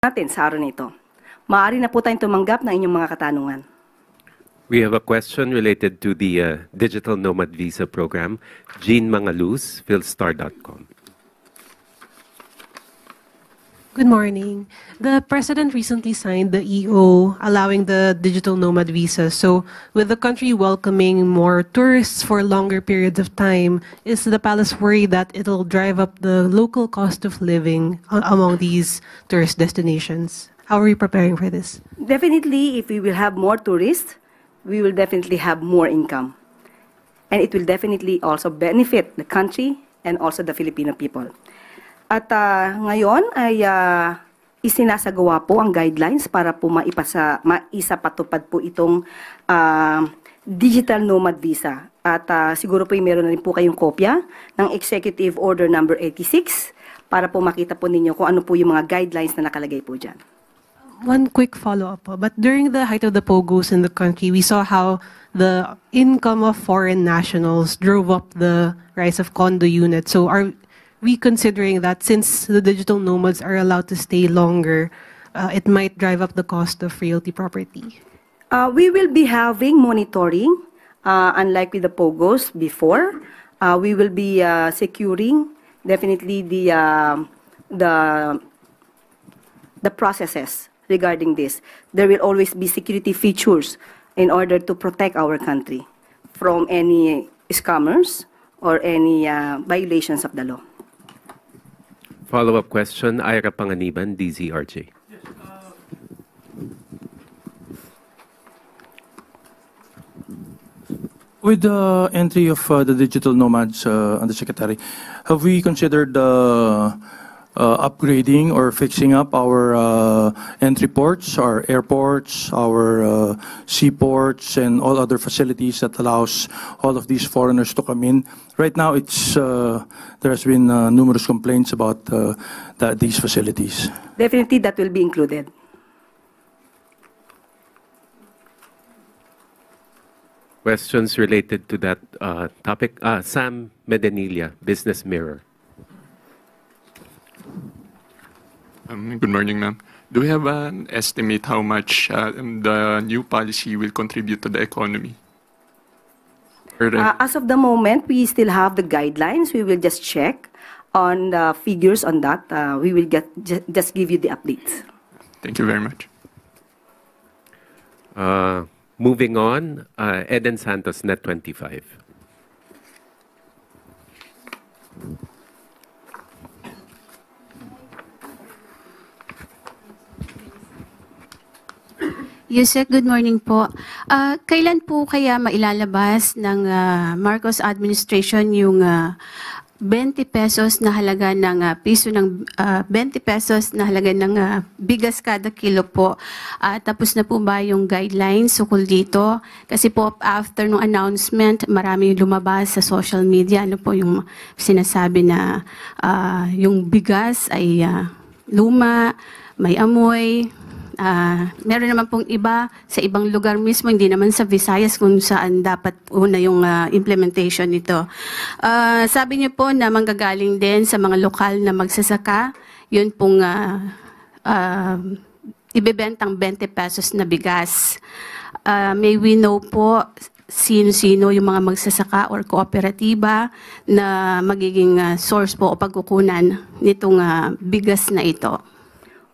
natin sa araw nito. Maaari na po tayong tumanggap ng inyong mga katanungan. We have a question related to the Digital Nomad Visa Program. Jean Mangaluz, philstar.com. Good morning. The President recently signed the EO allowing the digital nomad visa. So with the country welcoming more tourists for longer periods of time, is the palace worried that it'll drive up the local cost of living among these tourist destinations? How are we preparing for this? Definitely, if we will have more tourists, we will definitely have more income. And it will definitely also benefit the country and also the Filipino people. At ngayon ay isinasagawa po ang guidelines para po maisapatupad po itong digital nomad visa. At siguro po meron na rin po kayong kopya ng Executive Order number 86 para po makita po ninyo kung ano po yung mga guidelines na nakalagay po dyan. One quick follow-up. But during the height of the POGOs in the country, we saw how the income of foreign nationals drove up the rise of condo units. So are we considering that since the digital nomads are allowed to stay longer, it might drive up the cost of realty property? We will be having monitoring, unlike with the POGOs before. We will be securing definitely the processes regarding this. There will always be security features in order to protect our country from any scammers or any violations of the law. Follow-up question, Ira Panganiban, DZRJ. With the entry of the digital nomads, Undersecretary, have we considered upgrading or fixing up our entry ports, our airports, our seaports, and all other facilities that allows all of these foreigners to come in? Right now, there has been numerous complaints about these facilities. Definitely, that will be included. Questions related to that topic? Sam Medenilla, Business Mirror. Good morning, ma'am. Do we have an estimate how much the new policy will contribute to the economy? As of the moment, we still have the guidelines. We will just check on the figures on that. We will just give you the updates. Thank you very much. Moving on, Eden Santos, Net25. Yusek, good morning po. Kailan po kaya mailalabas ng Marcos administration yung 20 pesos na halaga ng piso ng 20 pesos na halaga ng bigas kada kilo po? Tapos na po ba yung guidelines ukol dito? Kasi po after nung announcement, marami lumabas sa social media. Ano po yung sinasabi na yung bigas ay luma, may amoy. Meron naman pong iba sa ibang lugar mismo, hindi naman sa Visayas kung saan dapat una yung implementation nito. Sabi niyo po na manggagaling din sa mga lokal na magsasaka, yun pong ibebentang 20 pesos na bigas. May we know po sino-sino yung mga magsasaka or kooperatiba na magiging source po o pagkukunan nitong bigas na ito?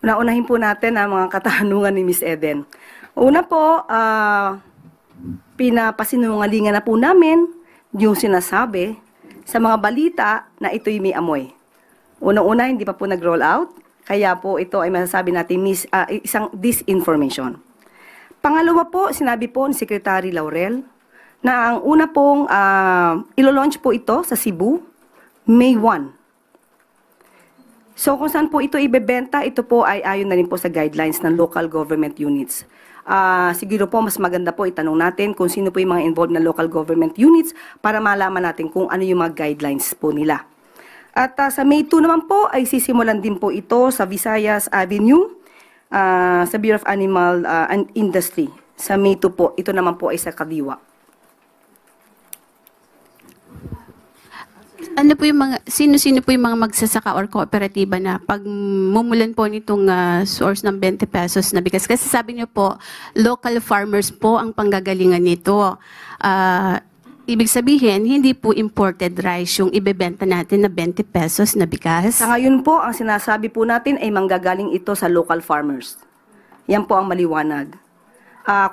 Unahin po natin ang mga katanungan ni Ms. Eden. Una po, pinapasinungalingan na po namin yung sinasabi sa mga balita na ito'y may amoy. Unang-una, hindi pa po nag-roll out, kaya po ito ay masasabi natin isang disinformation. Pangalawa po, sinabi po ni Secretary Laurel na ang una pong ilo-launch po ito sa Cebu, May 1. So kung saan po ito ibebenta, ito po ay ayon na rin po sa guidelines ng local government units. Siguro po mas maganda po itanong natin kung sino po yung mga involved na local government units para malaman natin kung ano yung mga guidelines po nila. At sa May 2 naman po ay sisimulan din po ito sa Visayas Avenue, sa Bureau of Animal and Industry. Sa May 2 po, ito naman po ay sa Kadiwa. Ano po yung mga, sino-sino po yung mga magsasaka or kooperatiba na pag mumulan po nitong source ng 20 pesos na bigas? Kasi sabi niyo po, local farmers po ang panggagalingan nito. Ibig sabihin, hindi po imported rice yung ibebenta natin na 20 pesos na bigas. Sa ngayon po, ang sinasabi po natin ay manggagaling ito sa local farmers. Yan po ang maliwanag.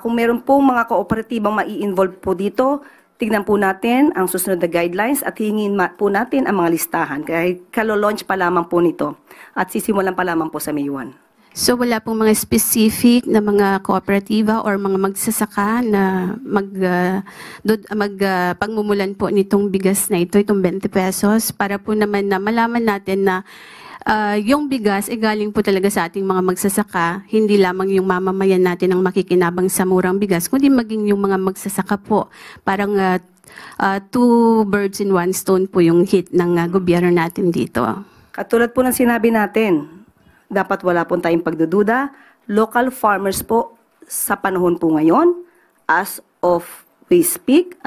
Kung meron po mga kooperatibang mai-involve po dito, tignan po natin ang susunod na guidelines at hingin po natin ang mga listahan. Kaya kalo-launch pa lamang po nito at sisimulan pa lamang po sa May 1. So wala pong mga specific na mga kooperatiba or mga magsasaka na pagmumulan po nitong bigas na ito, itong 20 pesos, para po naman na malaman natin na yung bigas ay galing po talaga sa ating mga magsasaka, hindi lamang yung mamamayan natin ang makikinabang sa murang bigas, kundi maging yung mga magsasaka po. Parang two birds in one stone po yung hit ng gobyerno natin dito. Katulad po ng sinabi natin, dapat wala po tayong pagdududa. Local farmers po sa panahon po ngayon, as we speak,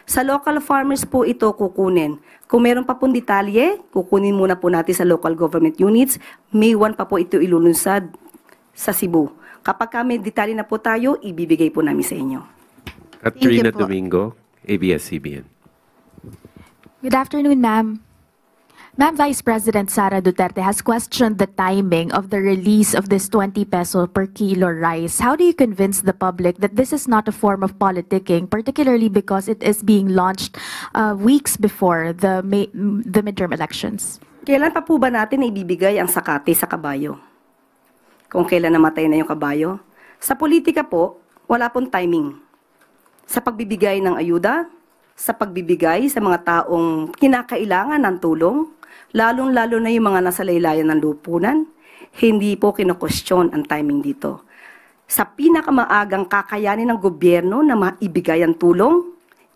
sa local farmers po ito kukunin. Kung meron pa pong detalye, kukunin muna po natin sa local government units. May 1 pa po ito ilulunsad sa Cebu. Kapag may detalye na po tayo, ibibigay po namin sa inyo. Katrina po. Domingo, ABS-CBN. Good afternoon, ma'am. Ma'am, Vice President Sara Duterte has questioned the timing of the release of this 20 peso per kilo rice. How do you convince the public that this is not a form of politicking, particularly because it is being launched weeks before the midterm elections? Kailan pa po ba natin ibibigay ang sakate sa kabayo? Kung kailan namatay na yung kabayo? Sa politika po, wala pong timing. Sa pagbibigay ng ayuda, sa pagbibigay sa mga taong kinakailangan ng tulong, lalong-lalo na yung mga nasa laylayan ng lupunan, hindi po kino-question ang timing dito. Sa pinakamaagang kakayanin ng gobyerno na maibigay ang tulong,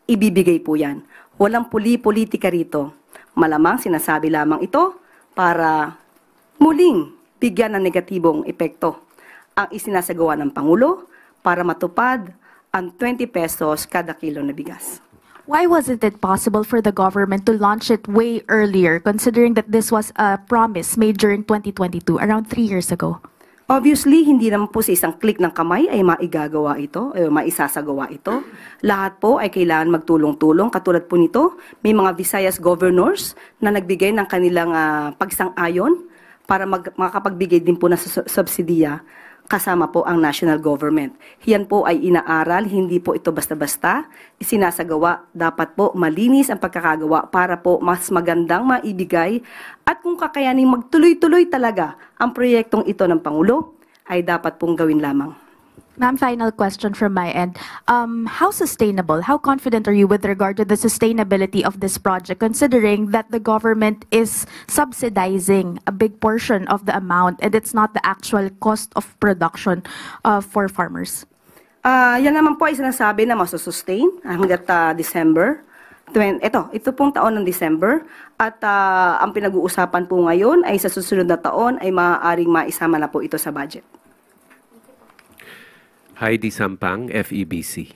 ibibigay po yan. Walang politika rito. Malamang sinasabi lamang ito para muling bigyan ng negatibong epekto ang isinasagawa ng Pangulo para matupad ang 20 pesos kada kilo na bigas. Why wasn't it possible for the government to launch it way earlier, considering that this was a promise made during 2022, around 3 years ago? Obviously, hindi naman po sa isang click ng kamay ay maigagawa ito, maisasagawa ito. Lahat po ay kailangan magtulong-tulong. Katulad po nito, may mga Visayas governors na nagbigay ng kanilang pagsang-ayon para makapagbigay din po ng subsidiya kasama po ang national government. Yan po ay inaaral, hindi po ito basta-basta isinasagawa. Dapat po malinis ang pagkakagawa para po mas magandang maibigay at kung kakayaning magtuloy-tuloy talaga ang proyektong ito ng Pangulo, ay dapat pong gawin lamang. Ma'am, final question from my end. How sustainable, how confident are you with regard to the sustainability of this project, considering that the government is subsidizing a big portion of the amount and it's not the actual cost of production for farmers? Yan naman po ay sinasabi na masusustain hanggat December. Ito pong taon ng December at ang pinag-uusapan po ngayon ay sa susunod na taon ay maaaring maisama na po ito sa budget. Heidi Sampang, FEBC.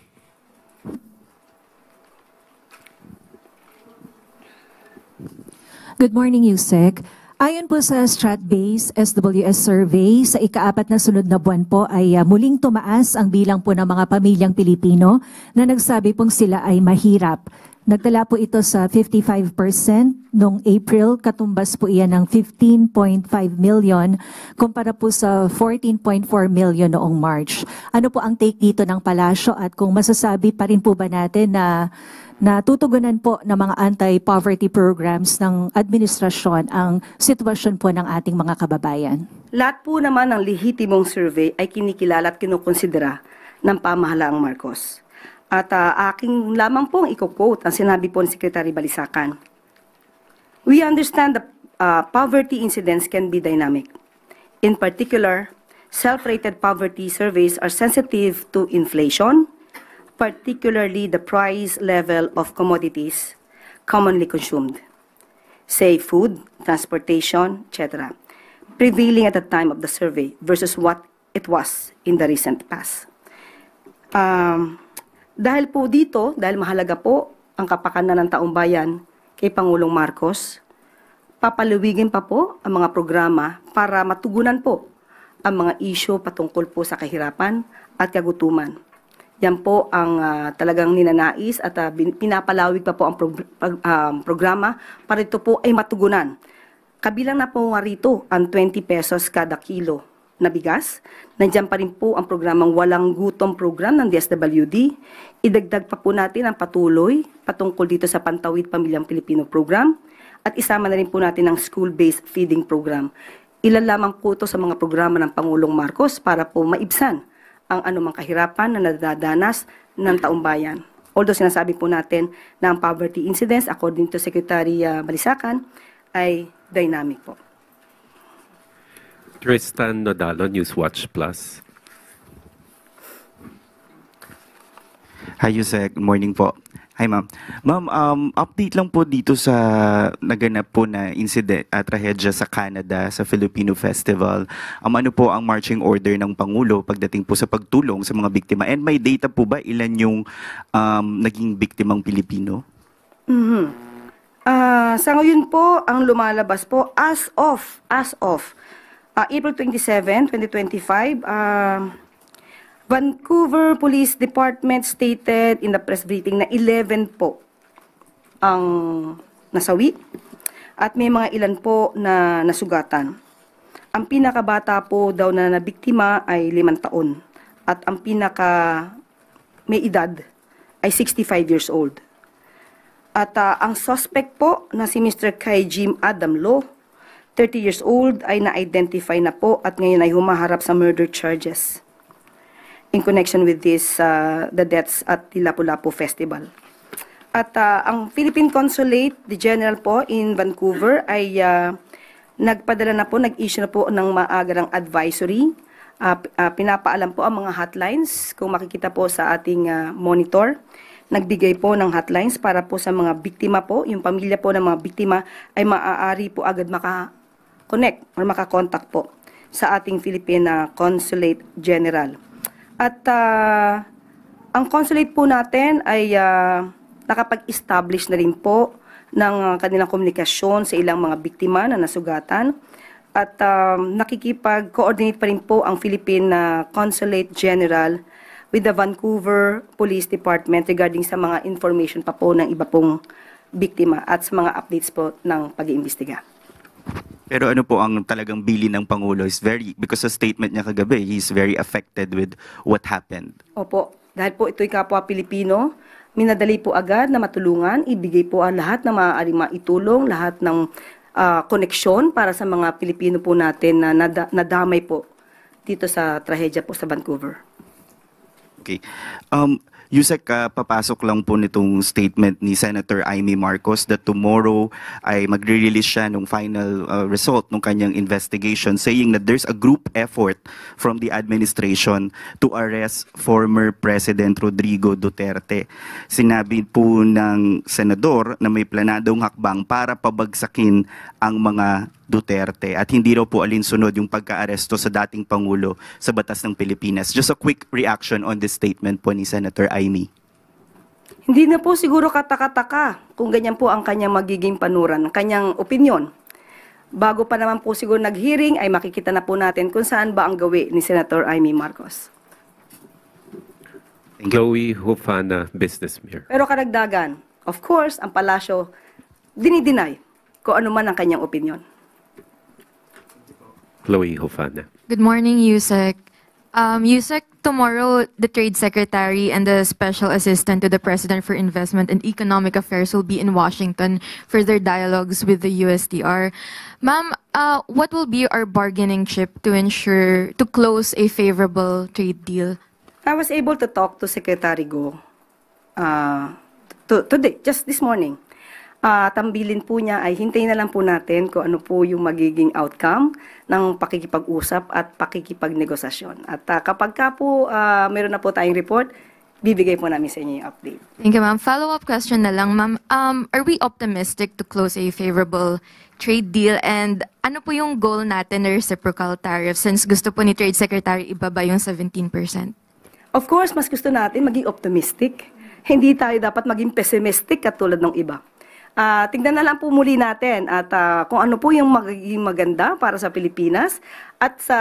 Good morning, Yusek. Ayon po sa Stratbase SWS survey, sa ika-4 na sunod na buwan po ay muling tumaas ang bilang po ng mga pamilyang Pilipino na nagsabi pong sila ay mahirap. Nagtala po ito sa 55% noong April, katumbas po iyan ng 15.5 million kumpara po sa 14.4 million noong March. Ano po ang take dito ng palasyo at kung masasabi pa rin po ba natin na natutugunan po ng mga anti-poverty programs ng administrasyon ang sitwasyon po ng ating mga kababayan? Lahat po naman ng lehitimong survey ay kinikilala at kinukonsidera ng pamahalaang Marcos. At aking lamang pong i-quote ang sinabi po ni Secretary Balisacan. We understand that poverty incidence can be dynamic. In particular, self-rated poverty surveys are sensitive to inflation, particularly the price level of commodities commonly consumed, say food, transportation, etc., prevailing at the time of the survey versus what it was in the recent past. Dahil po dito, dahil mahalaga po ang kapakanan ng taong bayan, kay Pangulong Marcos, papalawigin pa po ang mga programa para matugunan po ang mga isyu patungkol po sa kahirapan at kagutuman. Yan po ang talagang ninanais at pinapalawig pa po ang programa para ito po ay matugunan. Kabilang na po nga rito ang 20 pesos kada kilo na bigas. Nandiyan pa rin po ang programang Walang Gutom program ng DSWD. Idagdag pa po natin ang patuloy patungkol dito sa Pantawid Pamilyang Pilipino program at isama na rin po natin ang school-based feeding program. Ilan lamang po ito sa mga programa ng Pangulong Marcos para po maibsan ang anumang kahirapan na nadadanas ng taong bayan. Although sinasabi po natin na ang poverty incidence, according to Secretary Balisacan, ay dynamic po. Tristan Nodalo, Newswatch Plus. Hi, Yusek. Good morning po. Hi, ma'am. Ma'am, update lang po dito sa naganap po na incident, trahedya sa Canada, sa Filipino Festival. Ano po ang marching order ng Pangulo pagdating po sa pagtulong sa mga biktima? And may data po ba ilan yung naging biktimang Pilipino? Sa ngayon po, ang lumalabas po, as of April 27, 2025, Vancouver Police Department stated in the press briefing na 11 po ang nasawi at may mga ilan po na nasugatan. Ang pinakabata po daw na nabiktima ay 5 taon at ang pinaka may edad ay 65 years old. At ang suspect po na si Mr. Kai Jim Adam Lo, 30 years old, ay na-identify na po at ngayon ay humaharap sa murder charges in connection with this, the deaths at the Lapu-Lapu Festival. At ang Philippine Consulate, the General po in Vancouver ay nagpadala na po, nag-issue na po ng maagarang advisory. Pinapaalam po ang mga hotlines, kung makikita po sa ating monitor. Nagbigay po ng hotlines para po sa mga biktima po, yung pamilya po ng mga biktima ay maaari po agad maka-connect or maka-contact po sa ating Philippine Consulate General. At ang consulate po natin ay nakapag-establish na rin po ng kanilang komunikasyon sa ilang mga biktima na nasugatan. At nakikipag-coordinate pa rin po ang Philippine Consulate General with the Vancouver Police Department regarding sa mga information pa po ng iba pong biktima at sa mga updates po ng pag-iimbestiga. Pero ano po ang talagang bilin ng Pangulo is because sa statement niya kagabi, he's very affected with what happened. Opo, dahil po ito'y kapwa Pilipino, minadali po agad na matulungan, ibigay po ang lahat na maaaring maitulong, lahat ng koneksyon para sa mga Pilipino po natin na nadamay po dito sa trahedya po sa Vancouver. Okay. Yusek, papasok lang po nitong statement ni Senator Amy Marcos that tomorrow ay magre-release siya ng final result ng kanyang investigation saying that there's a group effort from the administration to arrest former President Rodrigo Duterte. Sinabi po ng senador na may planadong hakbang para pabagsakin ang mga Duterte at hindi raw po alinsunod yung pagka-aresto sa dating Pangulo sa batas ng Pilipinas. Just a quick reaction on this statement po ni Senator Amy. Hindi na po siguro kataka-taka kung ganyan po ang kanyang magiging panuran, kanyang opinion. Bago pa naman po siguro nag-hearing ay makikita na po natin kung saan ba ang gawi ni Senator Amy Marcos. Chloe Hufana, Business Mirror. Pero karagdagan, of course, ang palasyo dinideny kung ano man ang kanyang opinion. Chloe Hufana. Good morning, Yusek. Yusek, tomorrow the Trade Secretary and the Special Assistant to the President for Investment and Economic Affairs will be in Washington for their dialogues with the USTR. Ma'am, what will be our bargaining chip to close a favorable trade deal? I was able to talk to Secretary Go today, just this morning. Tambilin po niya ay hintayin na lang po natin kung ano po yung magiging outcome ng pakikipag-usap at pakikipagnegosasyon. At kapag ka po meron na po tayong report, bibigay po namin sa inyo yung update. Thank you, ma'am. Follow-up question na lang, ma'am. Are we optimistic to close a favorable trade deal? And ano po yung goal natin na reciprocal tariff since gusto po ni Trade Secretary ibaba yung 17%? Of course, mas gusto natin maging optimistic. Hindi tayo dapat maging pessimistic katulad ng iba. tingnan na lang po muli natin at kung ano po yung magiging maganda para sa Pilipinas at sa,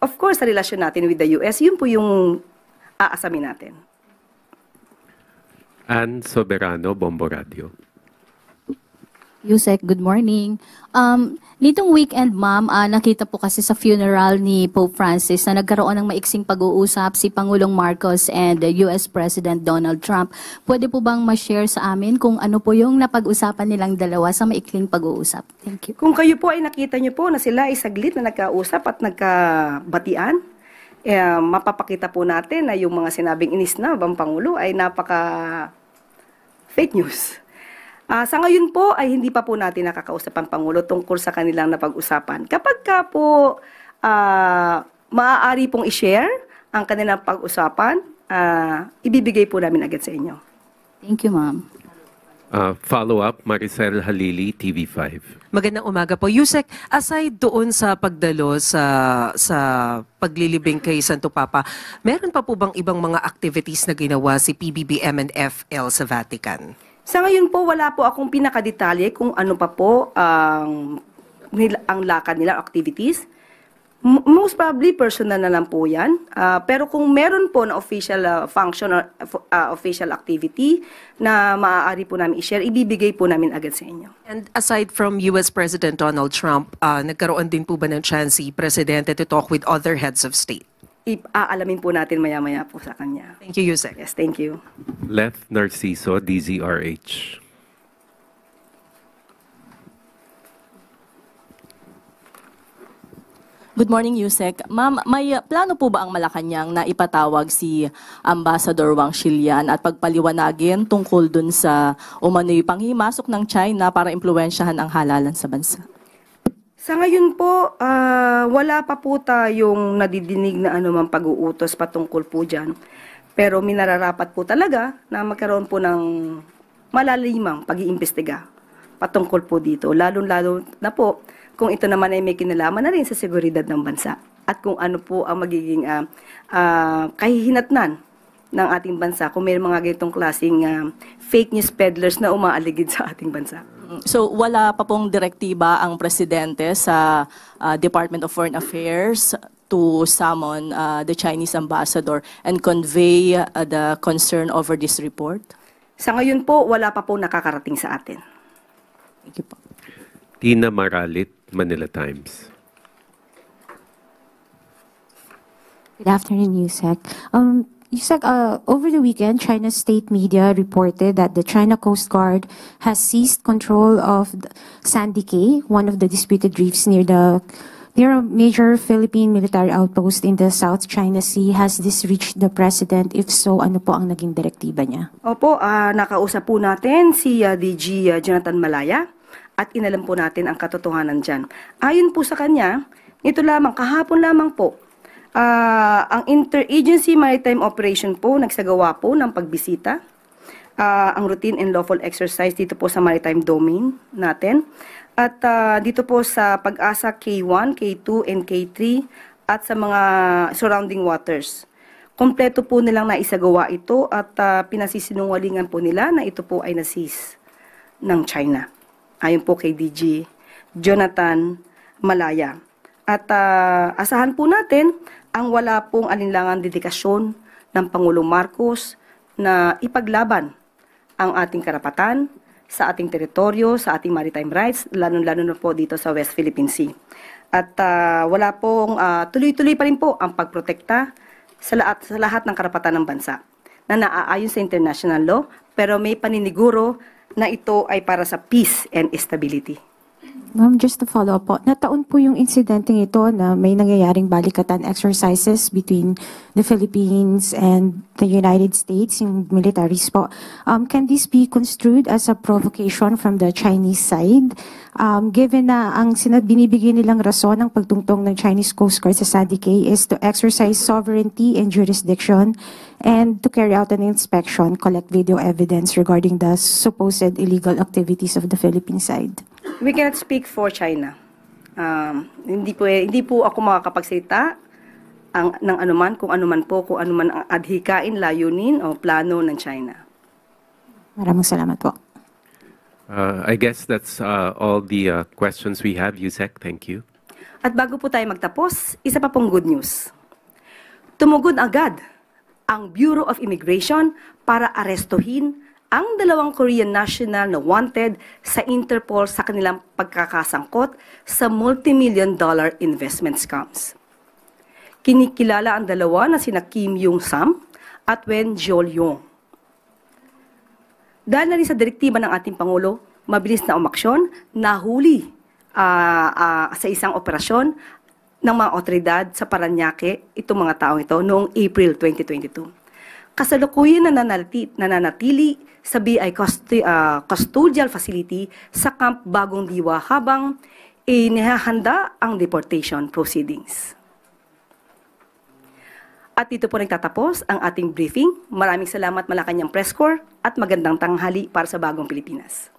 of course, sa relasyon natin with the US, yun po yung aasamin natin. Ann Soberano, Bombo Radio. Yusek, good morning. Nitong weekend, ma'am, nakita po kasi sa funeral ni Pope Francis na nagkaroon ng maiksing pag-uusap si Pangulong Marcos and US President Donald Trump. Pwede po bang ma-share sa amin kung ano po yung napag-usapan nilang dalawa sa maikling pag-uusap? Thank you. Kung kayo po ay nakita niyo po na sila ay saglit na nagkausap at nagkabatian, mapapakita po natin na yung mga sinabing inis na bang Pangulo ay napaka fake news. Sa ngayon po ay hindi pa po natin nakakausap ang Pangulo tungkol sa kanilang napag-usapan. Kapag ka po maaari pong i-share ang kanilang pag-usapan, ibibigay po namin agad sa inyo. Thank you, ma'am. Follow-up, Maricel Halili, TV5. Magandang umaga po. Yusek, aside doon sa pagdalo sa paglilibing kay Santo Papa, meron pa po bang ibang mga activities na ginawa si PBBM and FL sa Vatican? Sa ngayon po, wala po akong pinakadetalye kung ano pa po ang lakad nila, activities. Most probably, personal na lang po yan. Pero kung meron po na official function or official activity na maaari po namin i-share, ibibigay po namin agad sa inyo. And aside from US President Donald Trump, nagkaroon din po ba ng chance si Presidente to talk with other heads of state? Aalamin po natin maya-maya po sa kanya. Thank you, Yusek. Yes, thank you. Left Narciso, DZRH. Good morning, Yusek. Ma'am, may plano po ba ang Malacanang na ipatawag si Ambassador Wang Xilian at pagpaliwanagin tungkol dun sa umano'y panghimasok ng China para impluwensyahan ang halalan sa bansa? Sa ngayon po, wala pa po tayong nadidinig na anumang pag-uutos patungkol po dyan. Pero minararapat po talaga na magkaroon po ng malalimang pag-iimbestiga patungkol po dito. Lalo-lalo na po kung ito naman ay may kinalaman na rin sa seguridad ng bansa at kung ano po ang magiging kahihinatnan ng ating bansa kung may mga ganitong klaseng fake news peddlers na umaaligid sa ating bansa. So wala pa pong direktiba ang Presidente sa Department of Foreign Affairs to summon the Chinese ambassador and convey the concern over this report? Sa ngayon po, wala pa po nakakarating sa atin. Thank you po. Tina Maralit, Manila Times. Good afternoon, Yusek. Yusek, over the weekend, China's state media reported that the China Coast Guard has seized control of Sandy Cay, one of the disputed reefs near a major Philippine military outpost in the South China Sea. Has this reached the President? If so, ano po ang naging direktiba niya? Opo, nakausap po natin si DG Jonathan Malaya at inalam po natin ang katotohanan dyan. Ayon po sa kanya, ito lamang, kahapon lamang po, ang Interagency Maritime Operation po, nagsagawa po ng pagbisita, ang routine and lawful exercise dito po sa maritime domain natin. At dito po sa Pag-asa K1, K2, and K3 at sa mga surrounding waters. Kompleto po nilang naisagawa ito at pinasisinungalingan po nila na ito po ay na-seize ng China. Ayon po kay DG Jonathan Malaya. At asahan po natin ang wala pong alinlangang dedikasyon ng Pangulong Marcos na ipaglaban ang ating karapatan sa ating teritoryo, sa ating maritime rights, lalo-lalo na po dito sa West Philippine Sea. At wala pong tuloy-tuloy pa rin po ang pagprotekta sa lahat ng karapatan ng bansa na naaayon sa international law, pero may paniniguro na ito ay para sa peace and stability. Ma'am, just to follow up po, nataon po yung insidenteng ito na may nangyayaring balikatan exercises between the Philippines and the United States, yung militaries po. Can this be construed as a provocation from the Chinese side? Given na ang binibigay nilang rason ng pagtungtong ng Chinese Coast Guard sa Sandy Cay is to exercise sovereignty and jurisdiction and to carry out an inspection, collect video evidence regarding the supposed illegal activities of the Philippine side. We cannot speak for China. Hindi po ako makakapagsalita ng anuman, kung anuman ang adhikain, layunin o plano ng China. Maraming salamat po. I guess that's all the questions we have, Yusek. Thank you. At bago po tayo magtapos, isa pa pong good news. Tumugon agad ang Bureau of Immigration para arestuhin ang 2 Korean national na wanted sa Interpol sa kanilang pagkakasangkot sa multi-million-dollar investment scams. Kinikilala ang dalawa na sina Kim Yung-sam at Wen Jol-yong. Dahil na rin sa direktiba ng ating Pangulo, mabilis na umaksyon, nahuli sa isang operasyon ng mga otoridad sa Parañaque itong mga taong ito noong April 2022. Kasalukuyan na nananatili sa BI Custodial Facility sa Camp Bagong Diwa habang inihahanda ang deportation proceedings. At dito po nagtatapos ang ating briefing. Maraming salamat Malacanang Press Corps at magandang tanghali para sa Bagong Pilipinas.